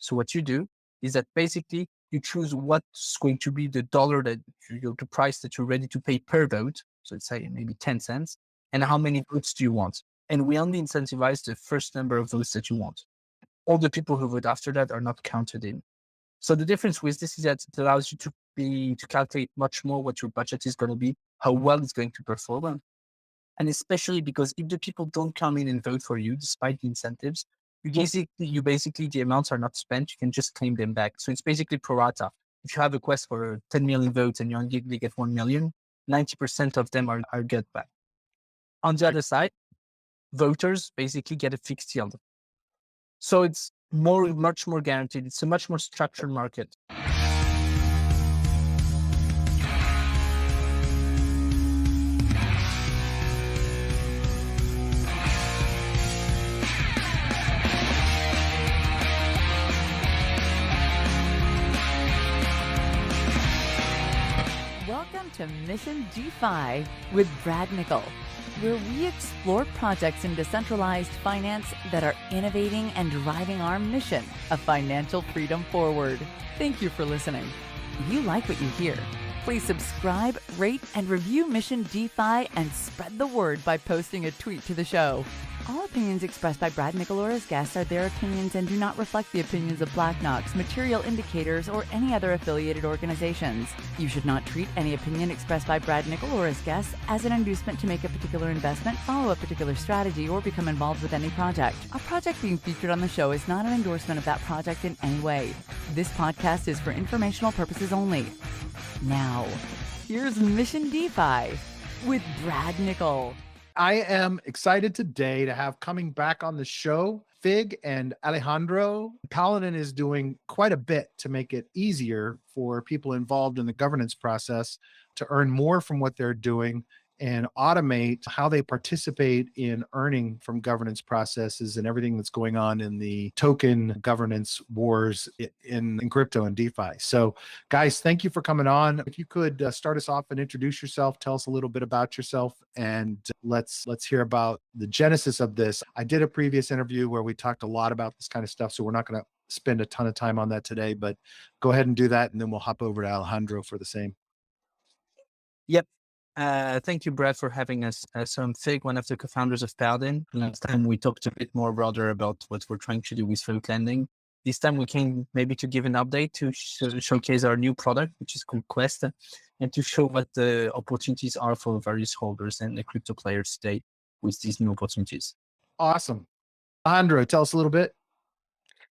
So what you do is that basically you choose what's going to be the dollar that the price that you're ready to pay per vote. So let's say maybe 10 cents. And how many votes do you want? And we only incentivize the first number of votes that you want. All the people who vote after that are not counted in. So the difference with this is that it allows you to calculate much more what your budget is going to be, how well it's going to perform. And especially because if the people don't come in and vote for you, despite the incentives, you basically the amounts are not spent. You can just claim them back. So it's basically pro rata. If you have a quest for 10 million votes and you only get 1 million, 90% of them are get back. On the other side, voters basically get a fixed yield. So it's much more guaranteed. It's a much more structured market. Welcome to Mission DeFi with Brad Nickel, where we explore projects in decentralized finance that are innovating and driving our mission of financial freedom forward. Thank you for listening. If you like what you hear, please subscribe, rate, and review Mission DeFi and spread the word by posting a tweet to the show. All opinions expressed by Brad Nickel or his guests are their opinions and do not reflect the opinions of Black Knox, Material Indicators, or any other affiliated organizations. You should not treat any opinion expressed by Brad Nickel or his guests as an inducement to make a particular investment, follow a particular strategy, or become involved with any project. A project being featured on the show is not an endorsement of that project in any way. This podcast is for informational purposes only. Now, here's Mission DeFi with Brad Nickel. I am excited today to have coming back on the show, Figue and Alejandro. Paladin is doing quite a bit to make it easier for people involved in the governance process to earn more from what they're doing and automate how they participate in earning from governance processes and everything that's going on in the token governance wars in crypto and DeFi. So guys, thank you for coming on. If you could start us off and introduce yourself, tell us a little bit about yourself, and let's hear about the genesis of this. I did a previous interview where we talked a lot about this kind of stuff, so we're not going to spend a ton of time on that today, but go ahead and do that, and then we'll hop over to Alejandro for the same. Yep. Thank you, Brad, for having us. So I'm Figue, one of the co-founders of Paladin. Last time we talked a bit more broader about what we're trying to do with float lending. This time we came maybe to give an update to showcase our new product, which is called Quest, and to show what the opportunities are for various holders and the crypto players today with these new opportunities. Awesome. Alejandro, tell us a little bit.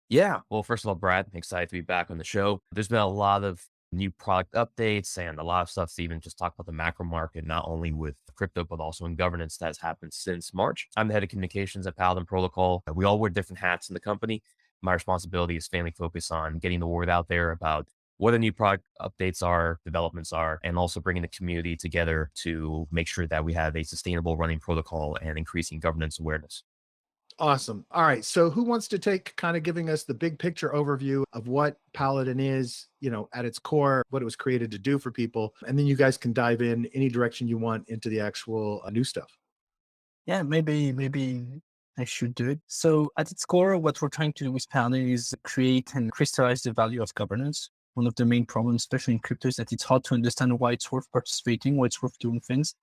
Yeah. Well, first of all, Brad, I'm excited to be back on the show. There's been a lot of new product updates and a lot of stuff to even just talk about the macro market, not only with crypto, but also in governance that has happened since March. I'm the head of communications at Paladin Protocol. We all wear different hats in the company. My responsibility is mainly focused on getting the word out there about what the new product updates are, developments are, and also bringing the community together to make sure that we have a sustainable running protocol and increasing governance awareness. Awesome. All right. So who wants to take kind of giving us the big picture overview of what Paladin is, at its core, what it was created to do for people. And then you guys can dive in any direction you want into the actual new stuff. Yeah, maybe I should do it. So at its core, what we're trying to do with Paladin is create and crystallize the value of governance. One of the main problems, especially in crypto, is that it's hard to understand why it's worth participating, why it's worth doing things.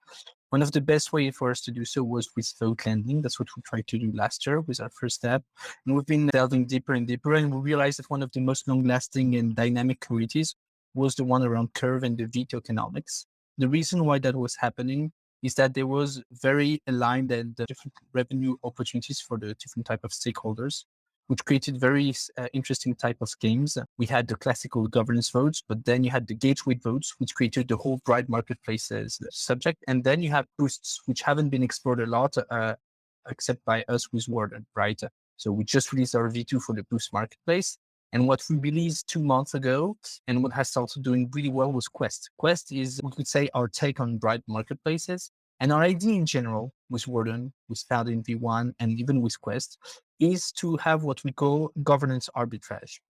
One of the best ways for us to do so was with float lending. That's what we tried to do last year with our first step. And we've been delving deeper and deeper, and we realized that one of the most long-lasting and dynamic communities was the one around Curve and the V tokenomics. The reason why that was happening is that there was very aligned and different revenue opportunities for the different type of stakeholders, which created very interesting type of games. We had the classical governance votes, but then you had the gateway votes, which created the whole Bride marketplaces subject. And then you have boosts, which haven't been explored a lot, except by us with Warden, right? So we just released our V2 for the boost marketplace. And what we released 2 months ago, and what has started doing really well, was Quest. Quest is, we could say, our take on Bride marketplaces. And our idea in general with Warden, with Paladin V1, and even with Quest, is to have what we call governance arbitrage.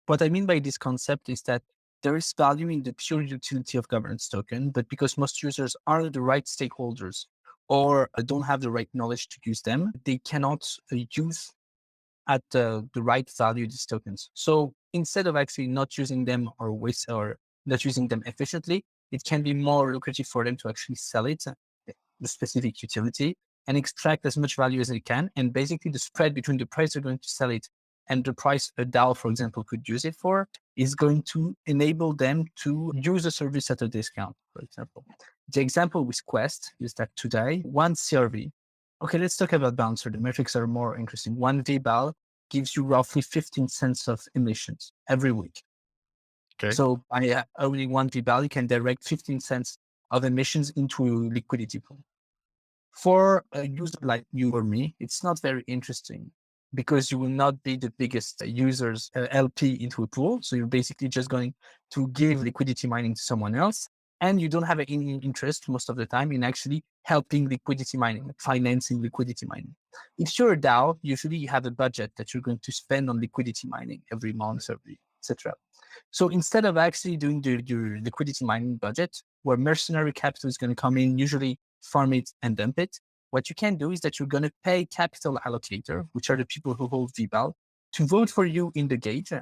What I mean by this concept is that there is value in the pure utility of governance token, but because most users aren't the right stakeholders or don't have the right knowledge to use them, they cannot use at the right value these tokens. So instead of actually not using them or not using them efficiently, it can be more lucrative for them to actually sell it, the specific utility, and extract as much value as they can. And basically the spread between the price they're going to sell it and the price a DAO, for example, could use it for is going to enable them to use a service at a discount, for example. The example with Quest is that today, one CRV, okay, let's talk about Bouncer. The metrics are more interesting. One VBAL gives you roughly 15 cents of emissions every week. Okay. So by owning one VBAL, you can direct 15 cents of emissions into a liquidity pool. For a user like you or me, it's not very interesting because you will not be the biggest users LP into a pool. So you're basically just going to give liquidity mining to someone else. And you don't have any interest most of the time in actually helping liquidity mining, financing liquidity mining. If you're a DAO, usually you have a budget that you're going to spend on liquidity mining every month, etc. So instead of actually doing your liquidity mining budget, where mercenary capital is going to come in, usually farm it and dump it, what you can do is that you're going to pay capital allocator, which are the people who hold VBAL, to vote for you in the gauge.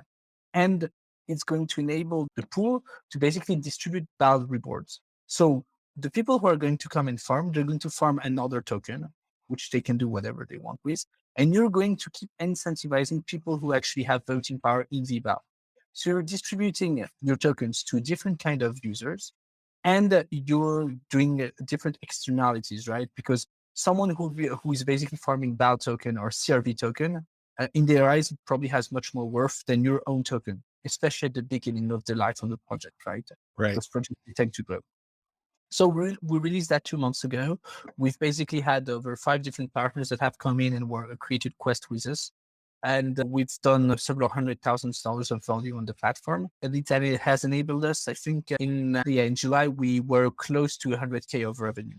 And it's going to enable the pool to basically distribute BAL rewards. So the people who are going to come and farm, they're going to farm another token, which they can do whatever they want with. And you're going to keep incentivizing people who actually have voting power in VBAL. So you're distributing your tokens to different kind of users, and you're doing different externalities, right? Because someone who is basically farming BAL token or CRV token, in their eyes, it probably has much more worth than your own token, especially at the beginning of the life of the project, right? Right. Those projects tend to grow. So we released that 2 months ago. We've basically had over 5 different partners that have come in and created Quest with us. And we've done several $100,000 of value on the platform. And it has enabled us, I think in July, we were close to 100K of revenue.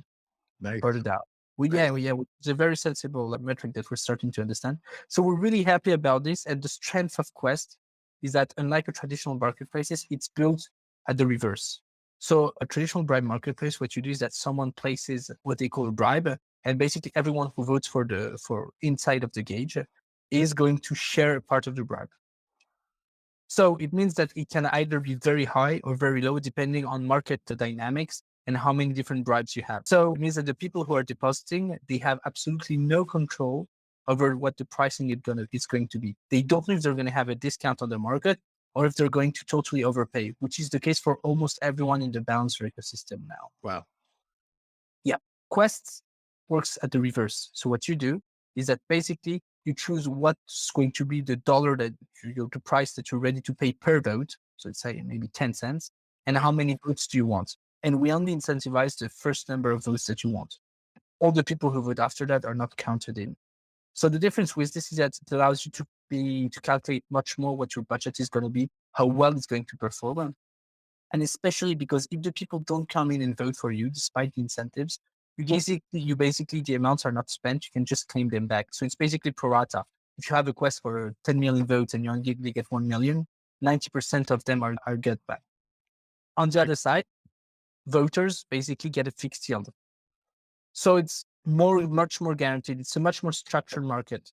Nice. For the DAO. It's a very sensible metric that we're starting to understand. So we're really happy about this. And the strength of Quest is that unlike a traditional marketplaces, it's built at the reverse. So a traditional bribe marketplace, what you do is that someone places what they call a bribe, and basically everyone who votes for inside of the gauge is going to share a part of the bribe. So it means that it can either be very high or very low, depending on market dynamics and how many different bribes you have. So it means that the people who are depositing, they have absolutely no control over what the pricing is going to be. They don't know if they're going to have a discount on the market or if they're going to totally overpay, which is the case for almost everyone in the Balancer ecosystem now. Wow. Yeah. Quest works at the reverse. So what you do is that basically you choose what's going to be the dollar the price that you're ready to pay per vote. So let's say maybe 10 cents. And how many votes do you want? And we only incentivize the first number of votes that you want. All the people who vote after that are not counted in. So the difference with this is that it allows you to calculate much more what your budget is going to be, how well it's going to perform. And especially because if the people don't come in and vote for you, despite the incentives, you basically the amounts are not spent. You can just claim them back. So it's basically pro rata. If you have a quest for 10 million votes and you only get 1 million, 90% of them are get back. On the other side, voters basically get a fixed yield. So it's much more guaranteed. It's a much more structured market.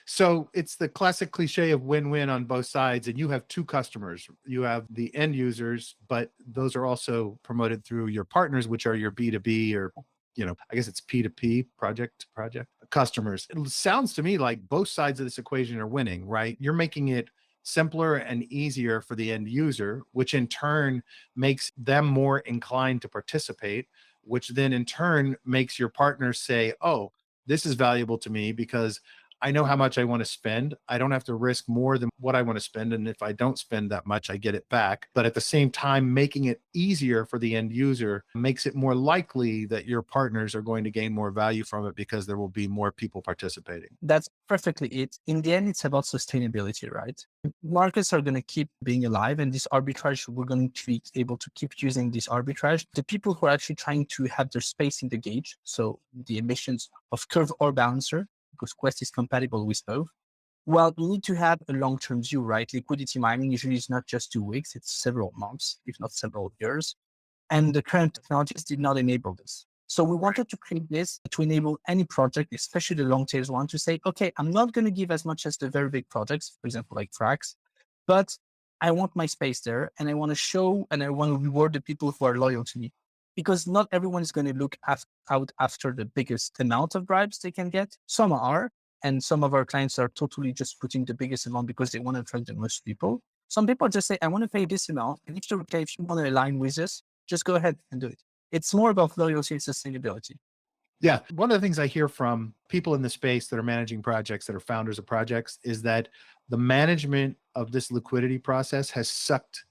So it's the classic cliche of win-win on both sides. And you have 2 customers. You have the end users, but those are also promoted through your partners, which are your B2B or, I guess it's P2P project customers. It sounds to me like both sides of this equation are winning, right? You're making it simpler and easier for the end user, which in turn makes them more inclined to participate, which then in turn makes your partners say, oh, this is valuable to me because I know how much I want to spend. I don't have to risk more than what I want to spend. And if I don't spend that much, I get it back. But at the same time, making it easier for the end user makes it more likely that your partners are going to gain more value from it because there will be more people participating. That's perfectly it. In the end, it's about sustainability, right? Markets are going to keep being alive, and this arbitrage, we're going to be able to keep using this arbitrage. The people who are actually trying to have their space in the gauge, so the emissions of Curve or Balancer, because Quest is compatible with both. Well, you need to have a long-term view, right? Liquidity mining usually is not just 2 weeks, it's several months, if not several years. And the current technologies did not enable this. So we wanted to create this to enable any project, especially the long tails one, to say, okay, I'm not going to give as much as the very big projects, for example, like Frax, but I want my space there, and I want to show and I want to reward the people who are loyal to me. Because not everyone is going to look out after the biggest amount of bribes they can get. Some are, and some of our clients are totally just putting the biggest amount because they want to attract the most people. Some people just say, I want to pay this amount, and if you're okay, if you want to align with us, just go ahead and do it. It's more about loyalty and sustainability. Yeah. One of the things I hear from people in the space that are managing projects, that are founders of projects, is that the management of this liquidity process has sucked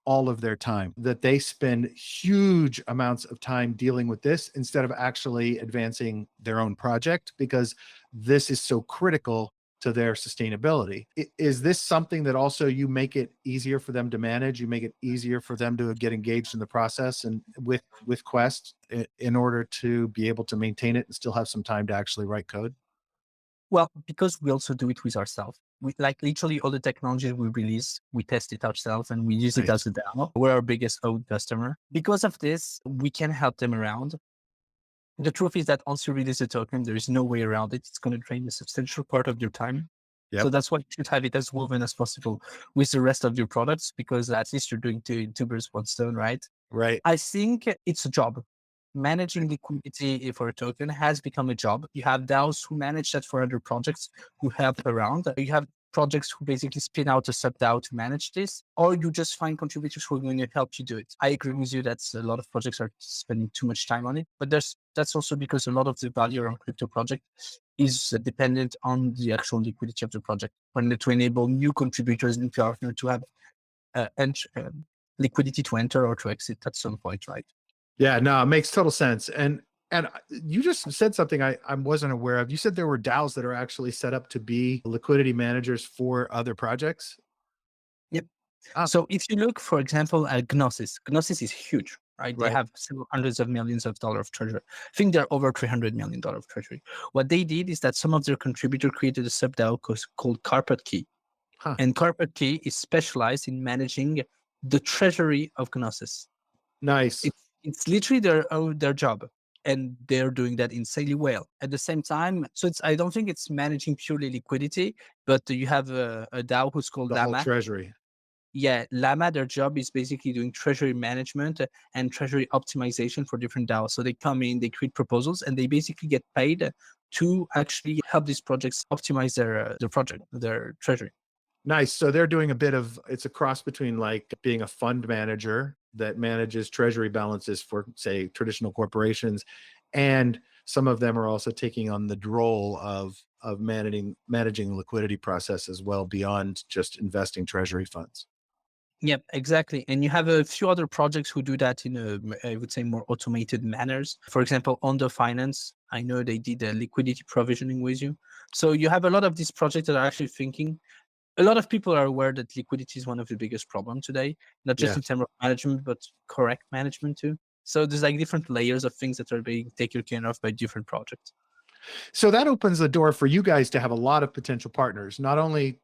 all of their time, that they spend huge amounts of time dealing with this instead of actually advancing their own project, because this is so critical to their sustainability. Is this something that also you make it easier for them to manage? You make it easier for them to get engaged in the process and with Quest in order to be able to maintain it and still have some time to actually write code? Well, because we also do it with ourselves. We like literally all the technology we release, we test it ourselves and we use it Nice. as a demo. We're our biggest own customer. Because of this, we can help them around. The truth is that once you release a token, there is no way around it. It's going to drain a substantial part of your time. Yep. So that's why you should have it as woven as possible with the rest of your products, because at least you're doing two birds, one stone, right? Right. I think it's a job. Managing liquidity for a token has become a job. You have DAOs who manage that for other projects who help around. You have projects who basically spin out a sub DAO to manage this, or you just find contributors who are going to help you do it. I agree with you that a lot of projects are spending too much time on it, but that's also because a lot of the value around crypto project is dependent on the actual liquidity of the project. When to enable new contributors and partners to have liquidity to enter or to exit at some point, right? Yeah, no, it makes total sense. And you just said something I wasn't aware of. You said there were DAOs that are actually set up to be liquidity managers for other projects. Yep. Ah, So if you look, for example, at Gnosis is huge, right? They right. have several hundreds of millions of dollars of treasury. I think they're over $300 million of treasury. What they did is that some of their contributors created a sub DAO called Carpet Key. Huh. And Carpet Key is specialized in managing the treasury of Gnosis. Nice. It's literally their job. And they're doing that insanely well. At the same time, so I don't think it's managing purely liquidity, but you have a DAO who's called The whole Llama. treasury. Yeah, Llama, their job is basically doing treasury management and treasury optimization for different DAOs. So they come in, they create proposals, and they basically get paid to actually help these projects optimize their project, their treasury. Nice. So they're doing a bit of, it's a cross between like being a fund manager that manages treasury balances for, say, traditional corporations, and some of them are also taking on the role of managing the liquidity process as well, beyond just investing treasury funds. Yep, exactly. And you have a few other projects who do that in I would say, more automated manners. For example, Ondo Finance, I know they did liquidity provisioning with you. So you have a lot of these projects that are actually thinking. A lot of people are aware that liquidity is one of the biggest problems today, not just Yeah. in terms of management, but correct management too. So there's like different layers of things that are being taken care of by different projects. So that opens the door for you guys to have a lot of potential partners, not only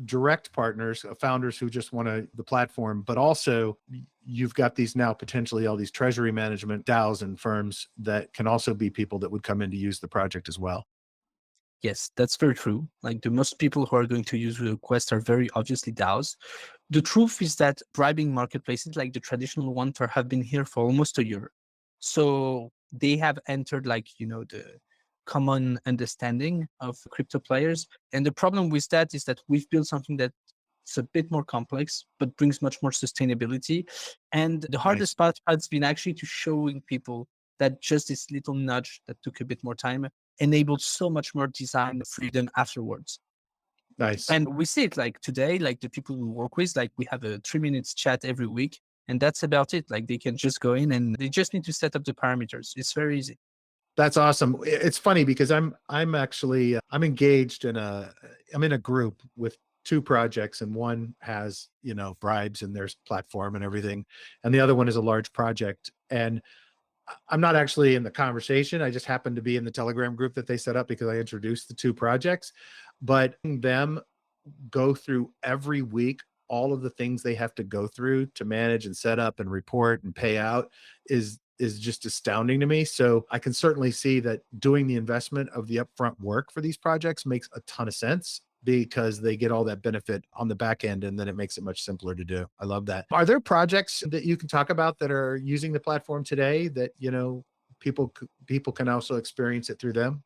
direct partners, founders who just want the platform, but also you've got these now potentially all these treasury management DAOs and firms that can also be people that would come in to use the project as well. Yes, that's very true. Like the most people who are going to use Quest are very obviously DAOs. The truth is that bribing marketplaces like the traditional ones have been here for almost a year. So they have entered the common understanding of crypto players. And the problem with that is that we've built something that's a bit more complex, but brings much more sustainability. And the hardest part has been actually to showing people that just this little nudge that took a bit more time enabled so much more design freedom afterwards. Nice. And we see it like today, like the people we work with, like we have a 3 minutes chat every week, and that's about it. Like they can just go in and they just need to set up the parameters. It's very easy. That's awesome. It's funny because I'm actually I'm engaged in I'm in a group with two projects, and one has, Bribes in their platform and everything, and the other one is a large project. And I'm not actually in the conversation. I just happen to be in the Telegram group that they set up because I introduced the two projects. But them go through every week all of the things they have to go through to manage and set up and report and pay out is is just astounding to me. So I can certainly see that doing the investment of the upfront work for these projects makes a ton of sense because they get all that benefit on the back end and then it makes it much simpler to do. I love that. Are there projects that you can talk about that are using the platform today that, people can also experience it through them?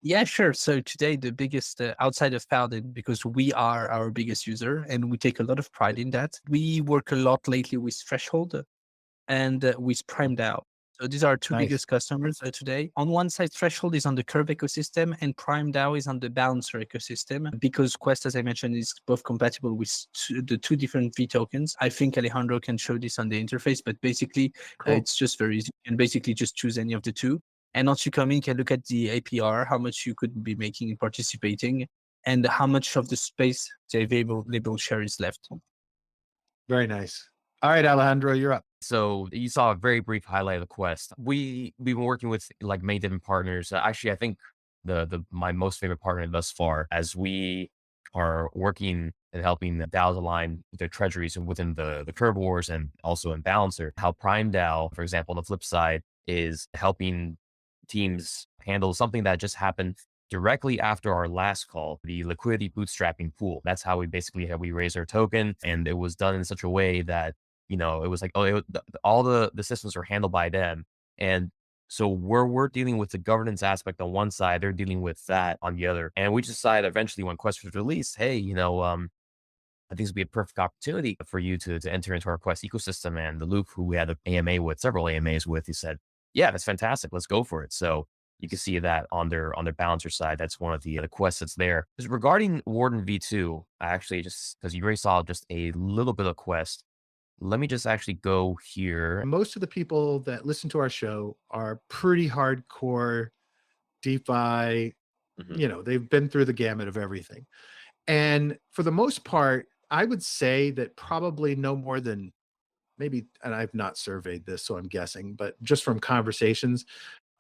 Yeah, sure. So today, the biggest outside of Paladin, because we are our biggest user and we take a lot of pride in that. We work a lot lately with Threshold and with Prime DAO. So these are our two Nice. biggest customers today. On one side, Threshold is on the Curve ecosystem and Prime DAO is on the Balancer ecosystem because Quest, as I mentioned, is both compatible with the two different V tokens. I think Alejandro can show this on the interface, but basically Cool. it's just very easy. You can basically just choose any of the two. And once you come in, you can look at the APR, how much you could be making and participating, and how much of the space the available share is left. Very nice. All right, Alejandro, you're up. So you saw a very brief highlight of the quest. We've been working with like many different partners. Actually, I think my most favorite partner thus far, as we are working and helping the DAOs align with their treasuries and within the curve wars and also in Balancer, how Prime DAO, for example, on the flip side, is helping teams handle something that just happened directly after our last call, the liquidity bootstrapping pool. That's how we raised our token, and it was done in such a way that it was like, all the systems were handled by them. And so we're dealing with the governance aspect on one side, they're dealing with that on the other. And we decided eventually when Quest was released, hey, I think this would be a perfect opportunity for you to enter into our Quest ecosystem. And the Luke, who we had an AMA with, several AMAs with, he said, yeah, that's fantastic. Let's go for it. So you can see that on their Balancer side. That's one of the quests that's there. Because regarding Warden V2, I actually just, because you already saw just a little bit of quest, let me just actually go here. Most of the people that listen to our show are pretty hardcore DeFi. They've been through the gamut of everything. And for the most part, I would say that probably no more than maybe, and I've not surveyed this, so I'm guessing, but just from conversations,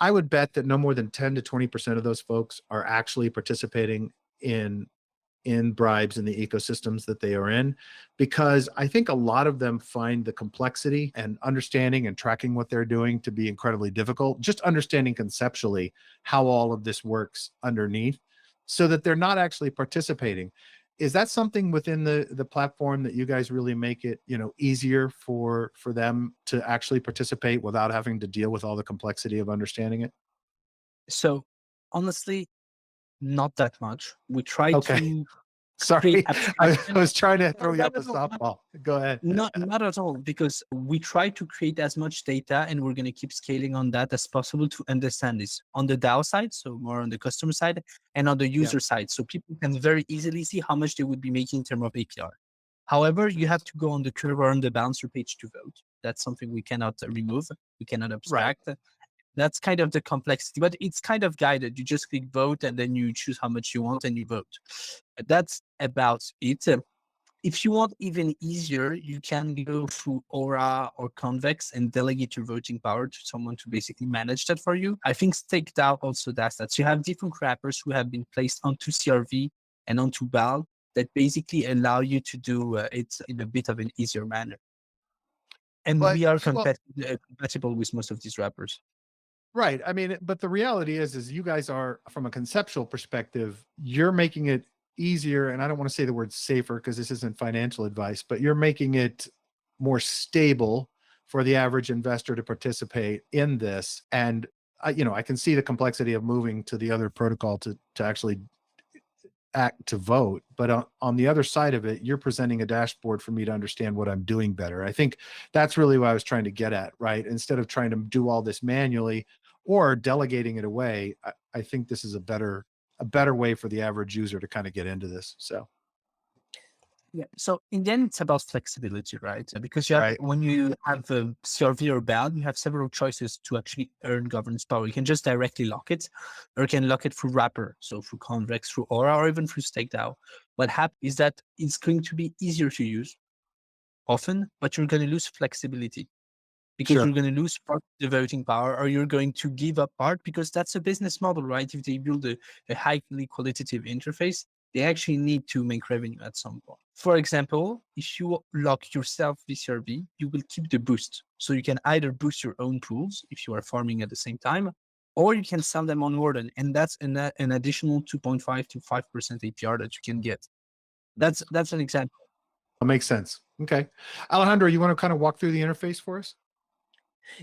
I would bet that no more than 10 to 20% of those folks are actually participating in Bribes in the ecosystems that they are in, because I think a lot of them find the complexity and understanding and tracking what they're doing to be incredibly difficult, just understanding conceptually how all of this works underneath so that they're not actually participating. Is that something within the platform that you guys really make it, easier for them to actually participate without having to deal with all the complexity of understanding it? So honestly, not that much. We try Okay. to create Sorry, I abstraction. was trying to throw you No, up a no, no, softball. Go ahead. not at all, because we try to create as much data and we're going to keep scaling on that as possible to understand this on the DAO side, so more on the customer side, and on the user side, so people can very easily see how much they would be making in terms of APR. However, you have to go on the curve or on the Balancer page to vote. That's something we cannot remove. We cannot abstract. That's kind of the complexity, but it's kind of guided. You just click vote and then you choose how much you want and you vote. That's about it. If you want even easier, you can go through Aura or Convex and delegate your voting power to someone to basically manage that for you. I think StakeDAO also does that. So you have different wrappers who have been placed onto CRV and onto BAL that basically allow you to do it in a bit of an easier manner. And But we are well, compatible with most of these wrappers. right. I mean, but the reality is you guys are, from a conceptual perspective, you're making it easier. And I don't want to say the word safer because this isn't financial advice, but you're making it more stable for the average investor to participate in this. And I can see the complexity of moving to the other protocol to actually act to vote. But on the other side of it, you're presenting a dashboard for me to understand what I'm doing better. I think that's really what I was trying to get at, right? Instead of trying to do all this manually or delegating it away, I think this is a better way for the average user to kind of get into this. So Yeah. So in the end, it's about flexibility, right? Because you have, right. when you have a CRV or BAL, you have several choices to actually earn governance power. You can just directly lock it, or you can lock it through wrapper, so through Convex, through Aura, or even through StakeDAO. What happens is that it's going to be easier to use often, but you're going to lose flexibility because Sure. you're going to lose part of the voting power, or you're going to give up part because that's a business model, right? If they build a highly qualitative interface, they actually need to make revenue at some point. For example, if you lock yourself VCRV, you will keep the boost. So you can either boost your own pools if you are farming at the same time, or you can sell them on Warden. And that's an additional 2.5 to 5% APR that you can get. That's an example. That makes sense. Okay. Alejandro, you want to kind of walk through the interface for us?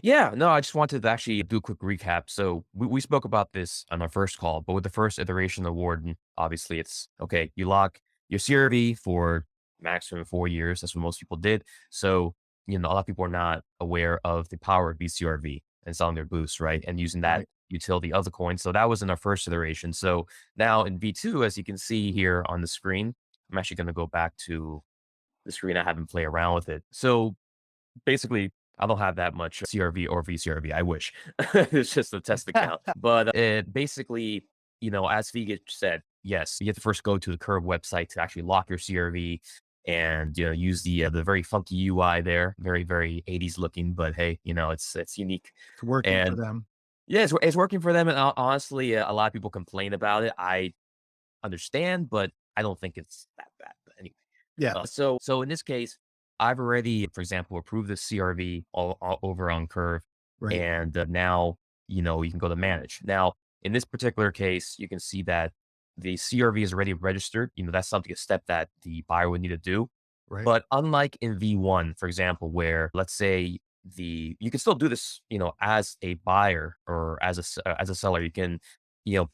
Yeah, no, I just wanted to actually do a quick recap. So we spoke about this on our first call, but with the first iteration of Warden, obviously it's okay, you lock your CRV for maximum 4 years. That's what most people did. So, a lot of people are not aware of the power of BCRV and selling their boosts, right? And using that Right. utility of the coin. So that was in our first iteration. So now in V2, as you can see here on the screen, I'm actually going to go back to the screen. I haven't played around with it. So basically, I don't have that much CRV or VCRV. I wish. It's just a test account. But basically, as Figue said, yes, you have to first go to the Curve website to actually lock your CRV and use the very funky UI there. Very, very 80s looking, but hey, it's unique. It's working for And them. yeah, it's working for them. And honestly, a lot of people complain about it. I understand, but I don't think it's that bad. But anyway. Yeah. So in this case, I've already, for example, approved the CRV all over on Curve, Right. and now you can go to manage. Now, in this particular case, you can see that the CRV is already registered. That's something a step that the buyer would need to do. Right. But unlike in V1, for example, where let's say you can still do this, as a buyer or as a seller, you can,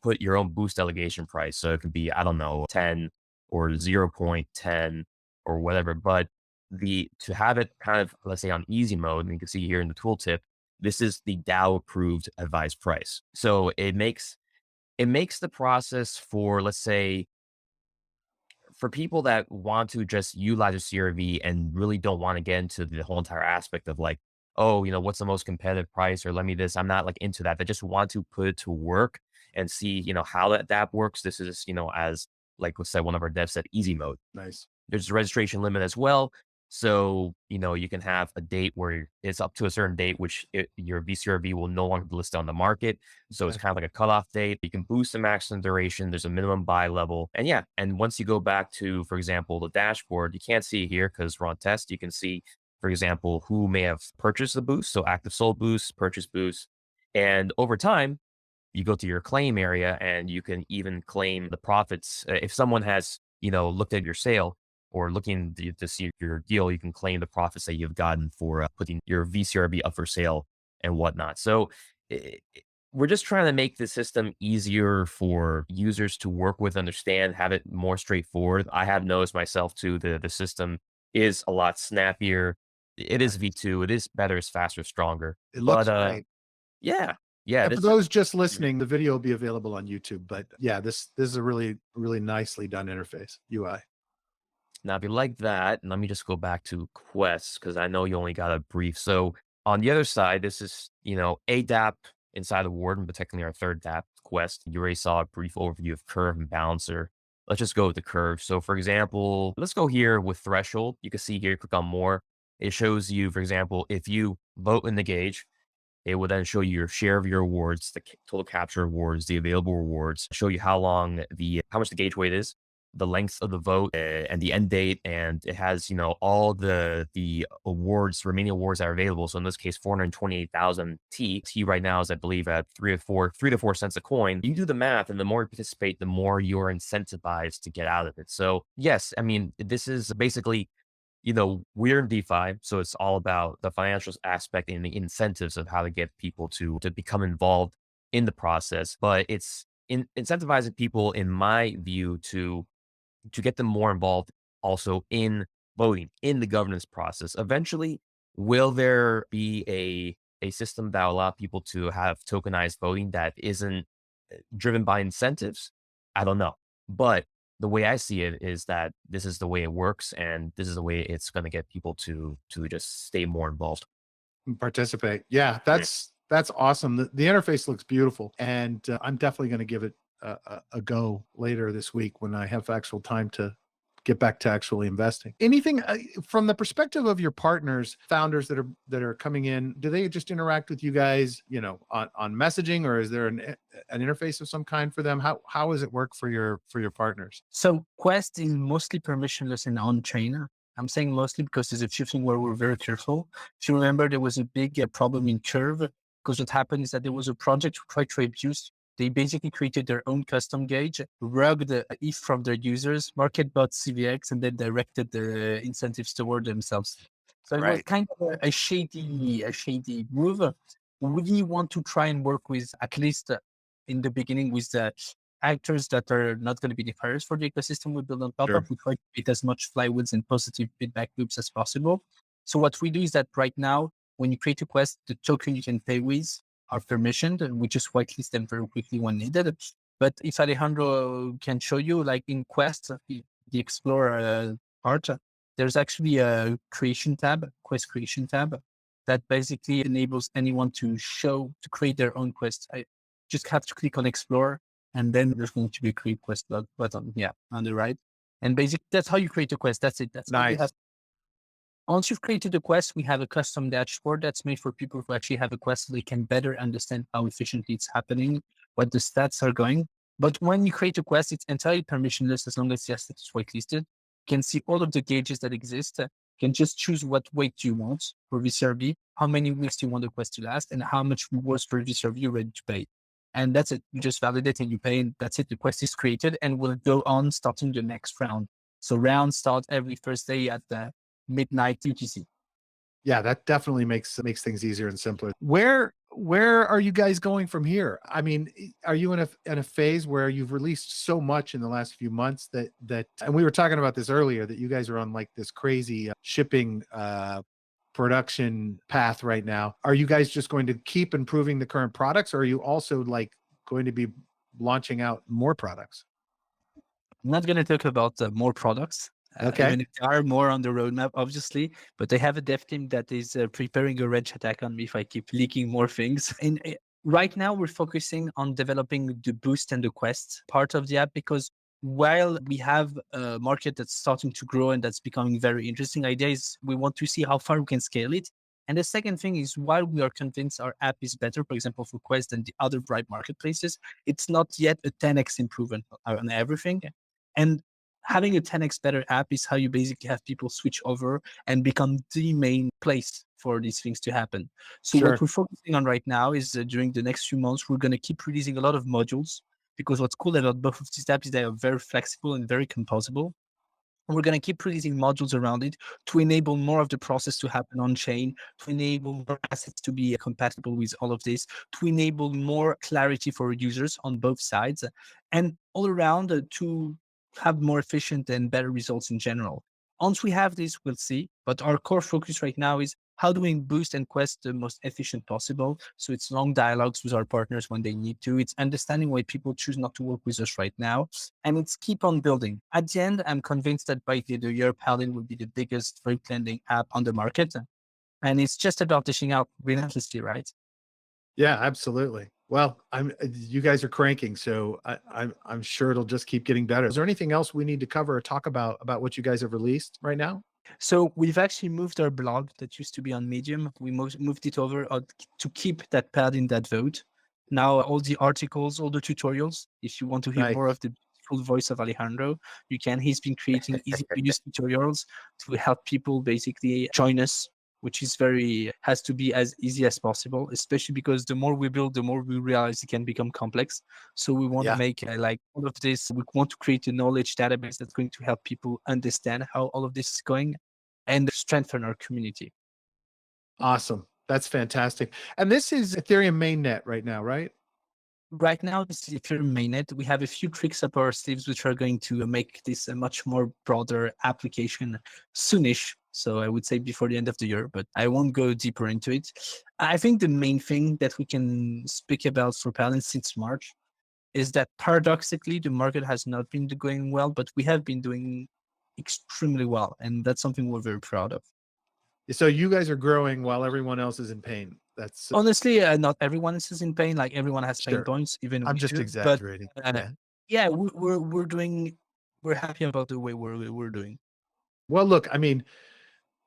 put your own boost delegation price. So it could be, I don't know, 10 or 0.10 or whatever. But to have it kind of, let's say on easy mode, and you can see here in the tooltip, this is the DAO approved advised price. So it makes the process for, let's say, for people that want to just utilize a CRV and really don't want to get into the whole entire aspect of like, oh, what's the most competitive price or let me this. I'm not like into that. They just want to put it to work and see, how that works. This is, as like we said, one of our devs said, easy mode. Nice. There's a registration limit as well. So, you can have a date where it's up to a certain date, which your VCRV will no longer be listed on the market. So it's Okay. kind of like a cutoff date. You can boost the maximum duration. There's a minimum buy level. And yeah, and once you go back to, for example, the dashboard, you can't see it here because we're on test. You can see, for example, who may have purchased the boost. So active sold boost, purchase boost. And over time, you go to your claim area and you can even claim the profits. If someone has, looked at your sale, or looking to see your deal, you can claim the profits that you've gotten for putting your VCRB up for sale and whatnot. So we're just trying to make the system easier for users to work with, understand, have it more straightforward. I have noticed myself too, the system is a lot snappier. It is V2. It is better, it's faster, stronger. It looks But great. yeah, yeah. And for This those just listening, the video will be available on YouTube. But yeah, this is a really, really nicely done interface UI. Now, if you like that, let me just go back to quests because I know you only got a brief. So on the other side, this is, a DApp inside of Warden, but technically our third DApp quest. You already saw a brief overview of Curve and Balancer. Let's just go with the Curve. So for example, let's go here with Threshold. You can see here, click on More. It shows you, for example, if you vote in the gauge, it will then show you your share of your awards, the total capture awards, the available rewards, show you how much the gauge weight is, the length of the vote, and the end date. And it has, all the awards, remaining awards that are available. So in this case, 428,000 T. T right now is, I believe, at 3 to 4 cents a coin. You do the math, and the more you participate, the more you're incentivized to get out of it. So yes, I mean, this is basically, we're in DeFi, so it's all about the financial aspect and the incentives of how to get people to become involved in the process. But it's incentivizing people, in my view, to get them more involved also in voting, in the governance process. Eventually, will there be a system that will allow people to have tokenized voting that isn't driven by incentives? I don't know. But the way I see it is that this is the way it works, and this is the way it's going to get people to just stay more involved. Participate. Yeah, that's awesome. The interface looks beautiful, and I'm definitely going to give it a go later this week when I have actual time to get back to actually investing. Anything from the perspective of your partners, founders that are coming in, do they just interact with you guys, on messaging, or is there an interface of some kind for them? How does it work for your partners? So Quest is mostly permissionless and on-chain. I'm saying mostly because there's a few things where we're very careful. If you remember, there was a big problem in Curve, because what happened is that there was a project who tried to abuse. They basically created their own custom gauge, rugged ETH from their users, market bought CVX, and then directed their incentives toward themselves. So it was kind of a shady move. We want to try and work with, at least in the beginning, with the actors that are not going to be the fires for the ecosystem we build on top of. We try to create as much flywheels and positive feedback loops as possible. So what we do is that right now, when you create a quest, the token you can pay with are permissioned, and we just whitelist them very quickly when needed. But if Alejandro can show you, like in Quest, the Explorer part, there's actually a creation tab, quest creation tab, that basically enables anyone to create their own quest. I just have to click on Explore, and then there's going to be a create quest button, on the right. And basically, that's how you create a quest. That's it. That's nice. Once you've created a quest, we have a custom dashboard that's made for people who actually have a quest so they can better understand how efficiently it's happening, what the stats are going. But when you create a quest, it's entirely permissionless as long as the asset is whitelisted. You can see all of the gauges that exist. You can just choose what weight you want for VCRV, how many weeks do you want the quest to last, and how much rewards for VCRV you're ready to pay. And that's it. You just validate and you pay, and that's it. The quest is created and will go on starting the next round. So rounds start every Thursday at midnight UTC. Yeah, that definitely makes things easier and simpler. Where are you guys going from here? I mean, are you in a phase where you've released so much in the last few months that and we were talking about this earlier, that you guys are on like this crazy shipping production path right now. Are you guys just going to keep improving the current products, or are you also like going to be launching out more products? I'm not going to talk about more products. Even if there are more on the roadmap, obviously, but they have a dev team that is preparing a wrench attack on me if I keep leaking more things. And right now, we're focusing on developing the boost and the quest part of the app, because while we have a market that's starting to grow and that's becoming very interesting, idea is we want to see how far we can scale it. And the second thing is, while we are convinced our app is better, for example, for Quest than the other Bribe marketplaces, it's not yet a 10x improvement on everything. And having a 10x better app is how you basically have people switch over and become the main place for these things to happen. So what we're focusing on right now is during the next few months, we're going to keep releasing a lot of modules, because what's cool about both of these apps is they are very flexible and very composable. And we're going to keep releasing modules around it to enable more of the process to happen on chain, to enable more assets to be compatible with all of this, to enable more clarity for users on both sides, and all around to have more efficient and better results in general. Once we have this, we'll see. But our core focus right now is how do we boost and quest the most efficient possible. So it's long dialogues with our partners when they need to. It's understanding why people choose not to work with us right now. And it's keep on building. At the end, I'm convinced that by the end of the year, Paladin will be the biggest free lending app on the market. And it's just about dishing out relentlessly, right? Yeah, absolutely. Well, you guys are cranking, so I'm sure it'll just keep getting better. Is there anything else we need to cover or talk about what you guys have released right now? So we've actually moved our blog that used to be on Medium. We moved it over to keep that pad in that vote. Now all the articles, all the tutorials, if you want to hear more of the full voice of Alejandro, you can. He's been creating easy to use tutorials to help people basically join us, which is has to be as easy as possible, especially because the more we build, the more we realize it can become complex. So we want to make like all of this, we want to create a knowledge database that's going to help people understand how all of this is going and strengthen our community. Awesome. That's fantastic. And this is Ethereum mainnet right now, right? Right now, this is Ethereum mainnet. We have a few tricks up our sleeves which are going to make this a much more broader application soonish. So I would say before the end of the year, but I won't go deeper into it. I think the main thing that we can speak about for Paladin since March is that paradoxically, the market has not been going well, but we have been doing extremely well. And that's something we're very proud of. So you guys are growing while everyone else is in pain. That's honestly, not everyone is in pain. Like everyone has pain points. Even I'm just exaggerating. But, we're doing we're happy about the way we're doing. Well, look, I mean,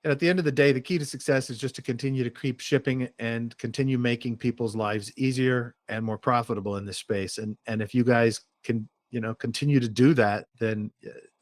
at the end of the day, the key to success is just to continue to keep shipping and continue making people's lives easier and more profitable in this space. And if you guys can, continue to do that, then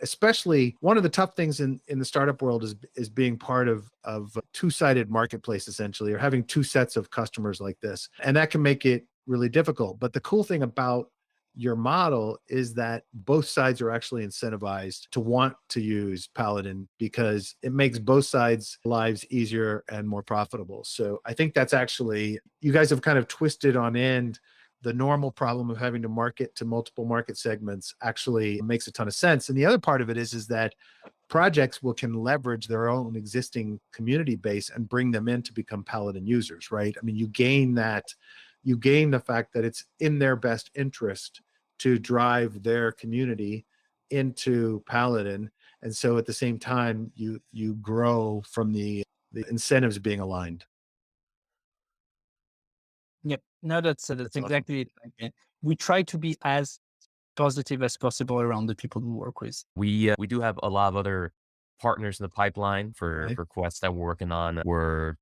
especially one of the tough things in the startup world is being part of a two-sided marketplace, essentially, or having two sets of customers like this. And that can make it really difficult. But the cool thing about your model is that both sides are actually incentivized to want to use Paladin because it makes both sides' lives easier and more profitable. So I think that's actually, you guys have kind of twisted on end the normal problem of having to market to multiple market segments actually makes a ton of sense. And the other part of it is that projects can leverage their own existing community base and bring them in to become Paladin users, right? I mean, you gain the fact that it's in their best interest to drive their community into Paladin. And so at the same time, you grow from the incentives being aligned. Yep. No, that's Awesome. exactly it. We try to be as positive as possible around the people we work with. We do have a lot of other partners in the pipeline Right. for quests that we're working on. We're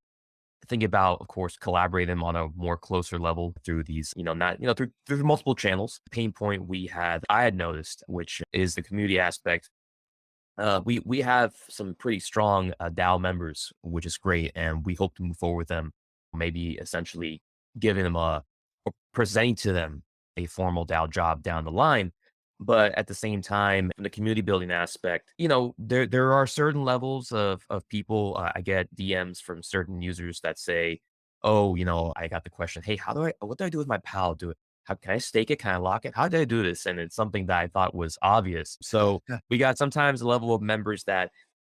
thinking about, of course, collaborating on a more closer level through these, not, through multiple channels. Pain point I had noticed, which is the community aspect. We have some pretty strong DAO members, which is great, and we hope to move forward with them. Maybe essentially giving them or presenting to them a formal DAO job down the line. But at the same time, in the community building aspect, there are certain levels of people. I get DMs from certain users that say, "Oh, I got the question. Hey, what do I do with my pal? How can I stake it? Can I lock it? How did I do this?" And it's something that I thought was obvious. So Yeah. we got sometimes a level of members that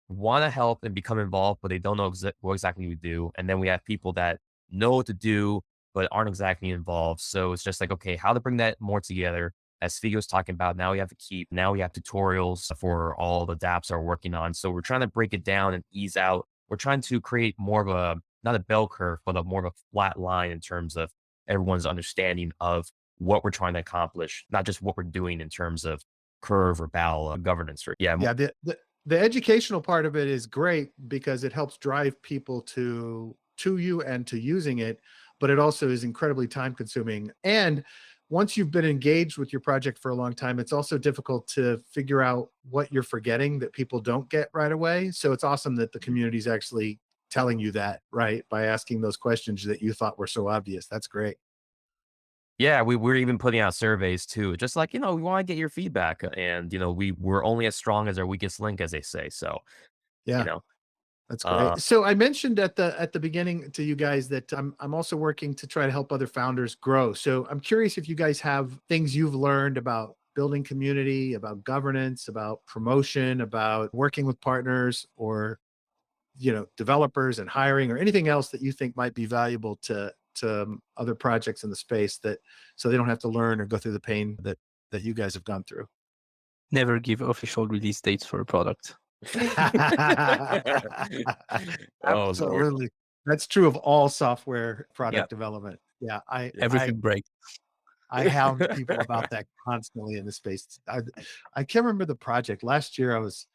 want to help and become involved, but they don't know what exactly we do. And then we have people that know what to do, but aren't exactly involved. So it's just like, okay, how to bring that more together. As Figue was talking about, now we have to now we have tutorials for all the dApps are working on. So we're trying to break it down and ease out. We're trying to create more of not a bell curve, but more of a flat line in terms of everyone's understanding of what we're trying to accomplish, not just what we're doing in terms of curve or BAL governance. Yeah. The educational part of it is great because it helps drive people to you and to using it, but it also is incredibly time consuming. And once you've been engaged with your project for a long time, it's also difficult to figure out what you're forgetting that people don't get right away. So it's awesome that the community is actually telling you that, right? By asking those questions that you thought were so obvious. That's great. Yeah, we're even putting out surveys too, just like, we want to get your feedback. And, we're only as strong as our weakest link, as they say. So, you Yeah. know, That's uh, great. So I mentioned at the beginning to you guys that I'm also working to try to help other founders grow. So I'm curious if you guys have things you've learned about building community, about governance, about promotion, about working with partners or developers and hiring or anything else that you think might be valuable to other projects in the space that so they don't have to learn or go through the pain that you guys have gone through. Never give official release dates for a product. oh Lord. Absolutely. That's true of all software Yeah, product development. Yeah, everything breaks. I hound people about that constantly in the space. I can't remember the project. Last year I was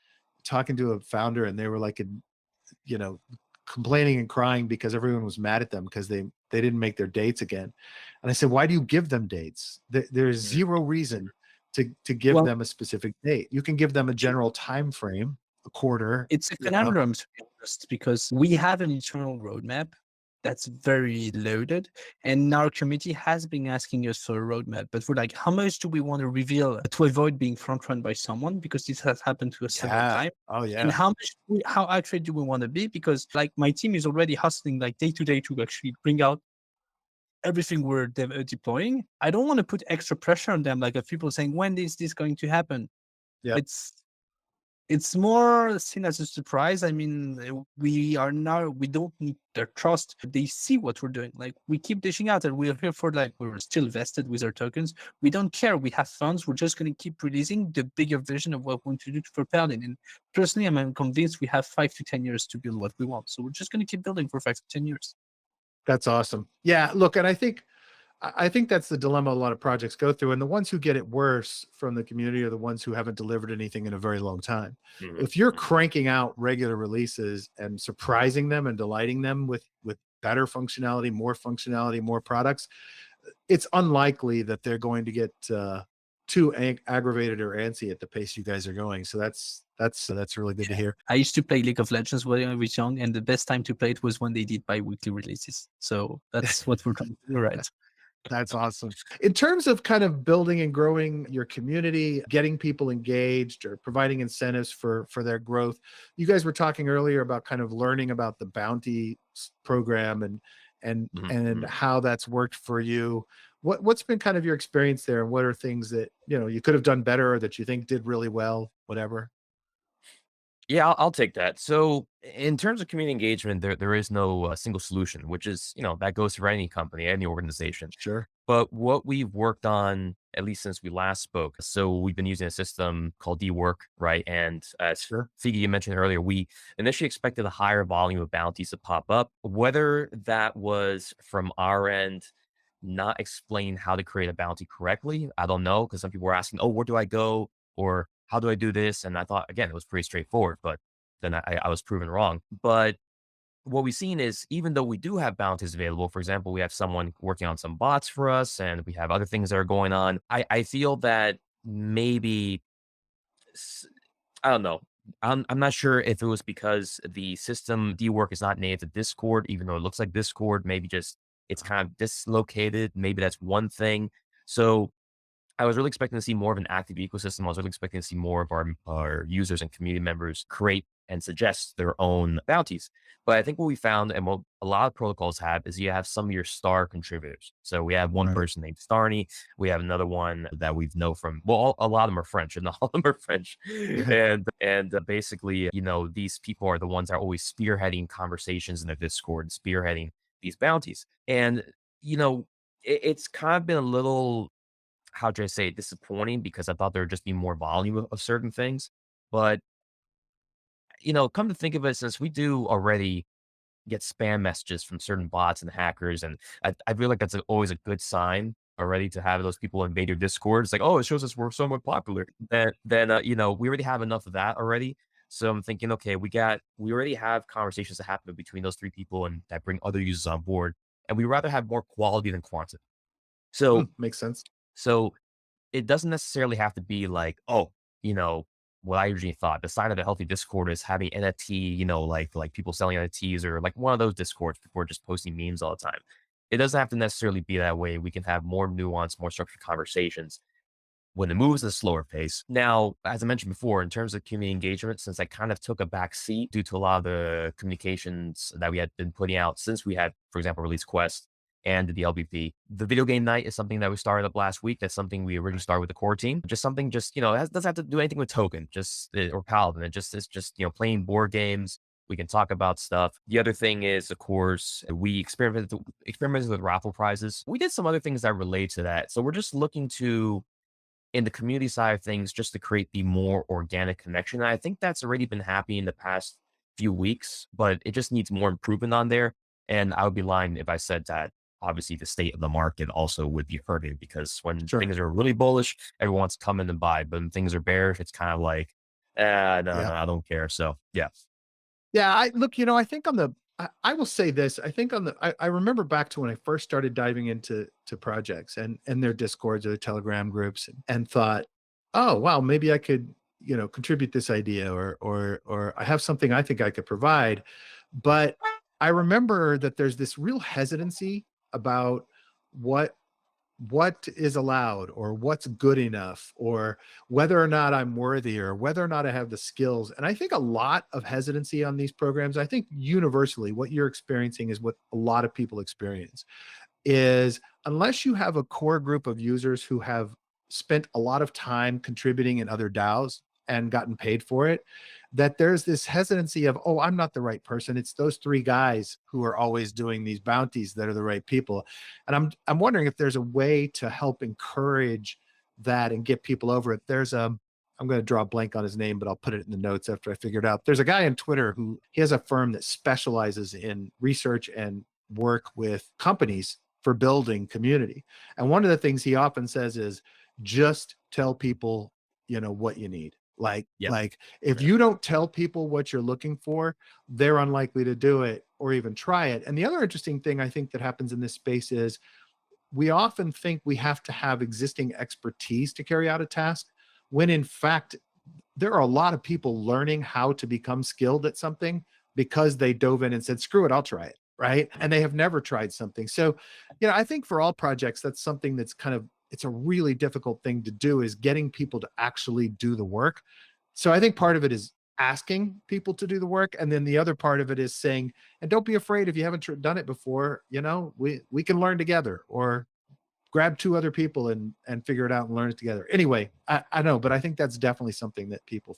talking to a founder and they were like you know, complaining and crying because everyone was mad at them because they didn't make their dates again. And I said, "Why do you give them dates? There's zero reason to give Well, them a specific date. You can give them a general time frame, a quarter, it's a conundrum, to be honest, because we have an internal roadmap that's very loaded, and our committee has been asking us for a roadmap. But we're like, how much do we want to reveal to avoid being front run by someone? Because this has happened to us several Yeah. times. Oh And yeah. how accurate do we want to be? Because like my team is already hustling like day to day to actually bring out everything we're deploying. I don't want to put extra pressure on them, like if people saying, when is this going to happen? Yeah. It's more seen as a surprise. I mean, we don't need their trust. They see what we're doing. Like we keep dishing out and we're here for like, we're still vested with our tokens. We don't care. We have funds. We're just going to keep releasing the bigger vision of what we want to do for Paladin. And personally, I'm convinced we have 5 to 10 years to build what we want. So we're just going to keep building for 5 to 10 years. That's awesome. Yeah, look, and I think I think that's the dilemma a lot of projects go through. And the ones who get it worse from the community are the ones who haven't delivered anything in a very long time. Mhm, If you're mhm. cranking out regular releases and surprising them and delighting them with better functionality, more products, it's unlikely that they're going to get too aggravated or antsy at the pace you guys are going. So that's really good to hear. I used to play League of Legends when I was young, and the best time to play it was when they did bi-weekly releases. So that's what we're trying to do, right? That's awesome. In terms of kind of building and growing your community, getting people engaged or providing incentives for their growth, you guys were talking earlier about kind of learning about the bounty program Mhm, and mhm. how that's worked for you. What's been kind of your experience there, and what are things that you could have done better or that you think did really well, whatever? Yeah, I'll take that. So, in terms of community engagement, there is no single solution, which is that goes for any company, any organization. Sure. But what we've worked on, at least since we last spoke, so we've been using a system called D-Work, right? And as Sure. Figue you mentioned earlier, we initially expected a higher volume of bounties to pop up. Whether that was from our end, not explain how to create a bounty correctly, I don't know, because some people were asking, "Oh, where do I go?" or "How do I do this?" And I thought, again, it was pretty straightforward, but then I was proven wrong. But what we've seen is even though we do have bounties available, for example, we have someone working on some bots for us and we have other things that are going on. I feel that maybe s- I don't know. I'm not sure if it was because the system D work is not native to Discord, even though it looks like Discord, maybe just it's kind of dislocated. Maybe that's one thing. So I was really expecting to see more of an active ecosystem. I was really expecting to see more of our users and community members create and suggest their own bounties. But I think what we found and what a lot of protocols have is you have some of your star contributors. So we have one Right. person named Starny. We have another one that we know from, well, a lot of them are French and all of them are French. And basically, these people are the ones that are always spearheading conversations in the Discord, spearheading these bounties. And, you know, it's kind of been a little how should I say, disappointing because I thought there would just be more volume of certain things. But, come to think of it, since we do already get spam messages from certain bots and hackers, and I feel like that's always a good sign already to have those people invade your Discord. It's like, oh, it shows us we're somewhat popular. Then, we already have enough of that already. So I'm thinking, okay, we already have conversations that happen between those three people and that bring other users on board. And we rather have more quality than quantity. So, Makes sense. so it doesn't necessarily have to be like, oh, you know, what I usually thought. The sign of a healthy Discord is having NFT, like people selling NFTs or like one of those Discords. People are just posting memes all the time. It doesn't have to necessarily be that way. We can have more nuanced, more structured conversations when it moves at a slower pace. Now, as I mentioned before, in terms of community engagement, since I kind of took a back seat due to a lot of the communications that we had been putting out since we had, for example, released Quest and the LBP. The video game night is something that we started up last week. That's something we originally started with the core team. Just something, it doesn't have to do anything with Token, or Paladin. It's just playing board games. We can talk about stuff. The other thing is, of course, we experimented with raffle prizes. We did some other things that relate to that. So we're just looking to in the community side of things just to create the more organic connection. And I think that's already been happening in the past few weeks, but it just needs more improvement on there. And I would be lying if I said that obviously the state of the market also would be hurting because when Sure. things are really bullish, everyone wants to come in and buy. But when things are bearish, it's kind of like, no, Yeah. I don't care. So yeah. Yeah, I look, I think on the I will say this. I think on the I remember back to when I first started diving into projects and their discords or their telegram groups and thought, oh wow, maybe I could, contribute this idea or I have something I think I could provide. But I remember that there's this real hesitancy about what what is allowed or what's good enough or whether or not I'm worthy or whether or not I have the skills. And I think a lot of hesitancy on these programs, I think universally what you're experiencing is what a lot of people experience is unless you have a core group of users who have spent a lot of time contributing in other DAOs and gotten paid for it, that there's this hesitancy of, oh, I'm not the right person. It's those three guys who are always doing these bounties that are the right people. And I'm wondering if there's a way to help encourage that and get people over it. I'm going to draw a blank on his name, but I'll put it in the notes after I figure it out. There's a guy on Twitter who he has a firm that specializes in research and work with companies for building community. And one of the things he often says is just tell people, what you need. Yep. Like if Right. you don't tell people what you're looking for, they're unlikely to do it or even try it. And the other interesting thing I think that happens in this space is we often think we have to have existing expertise to carry out a task, when in fact, there are a lot of people learning how to become skilled at something because they dove in and said, screw it, I'll try it. Right. And they have never tried something. So, I think for all projects, that's something that's it's a really difficult thing to do, is getting people to actually do the work. So I think part of it is asking people to do the work. And then the other part of it is saying, and don't be afraid if you haven't done it before, we can learn together, or grab two other people and figure it out and learn it together. Anyway, I know, but I think that's definitely something that people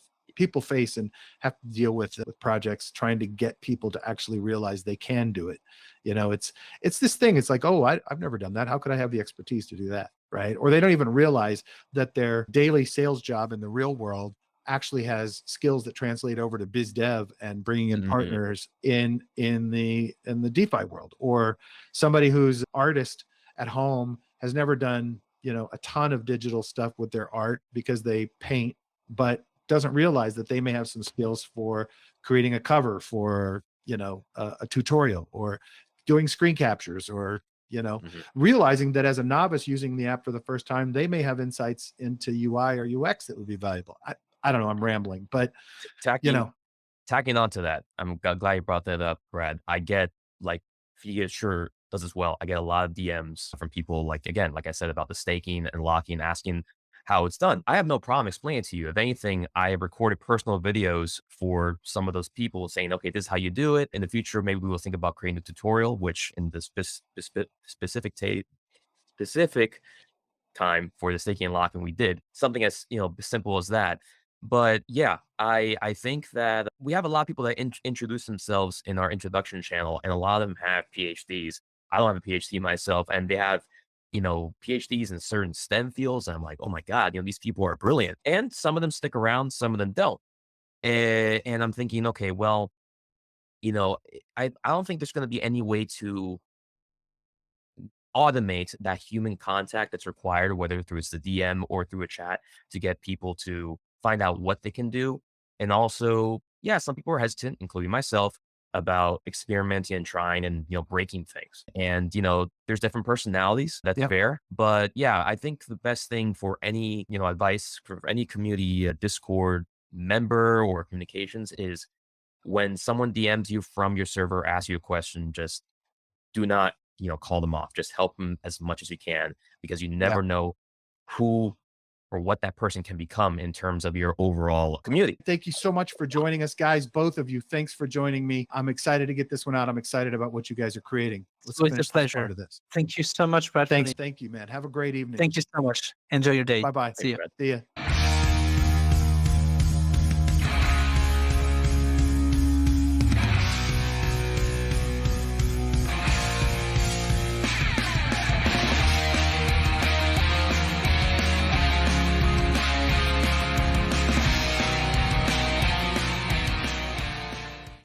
face and have to deal with projects, trying to get people to actually realize they can do it. It's this thing. It's like, oh, I've never done that. How could I have the expertise to do that? Right. Or they don't even realize that their daily sales job in the real world actually has skills that translate over to biz dev and bringing in partners in the DeFi world. Or somebody who's artist at home has never done, a ton of digital stuff with their art because they paint, but doesn't realize that they may have some skills for creating a cover for, a tutorial, or doing screen captures, or, realizing that as a novice using the app for the first time, they may have insights into UI or UX that would be valuable. I don't know, I'm rambling, but Tacking onto that, I'm glad you brought that up, Brad. I get, like, Figue sure does as well. I get a lot of DMs from people, like, again, like I said, about the staking and locking, asking how it's done. I have no problem explaining it to you. If anything, I have recorded personal videos for some of those people saying, okay, this is how you do it. In the future, maybe we will think about creating a tutorial, which in the specific time for the staking and locking, we did something as simple as that. But yeah, I think that we have a lot of people that introduce themselves in our introduction channel, and a lot of them have PhDs. I don't have a PhD myself, and they have PhDs in certain STEM fields. And I'm like, oh my god, these people are brilliant, and some of them stick around, some of them don't. And I'm thinking, okay, well, I don't think there's going to be any way to automate that human contact that's required, whether through it's the DM or through a chat, to get people to find out what they can do. And also, yeah, some people are hesitant, including myself, about experimenting and trying and, breaking things. And, there's different personalities. That's fair. But yeah, I think the best thing for any, advice for any community, Discord member or communications, is when someone DMs you from your server, asks you a question, just do not, call them off. Just help them as much as you can, because you never know who or what that person can become in terms of your overall community. Thank you so much for joining us, guys. Both of you, thanks for joining me. I'm excited to get this one out. I'm excited about what you guys are creating. It's always a pleasure. Of this. Thank you so much, Brad. Thanks. Thank you, man. Have a great evening. Thank you so much. Enjoy your day. Bye-bye. See you. See ya.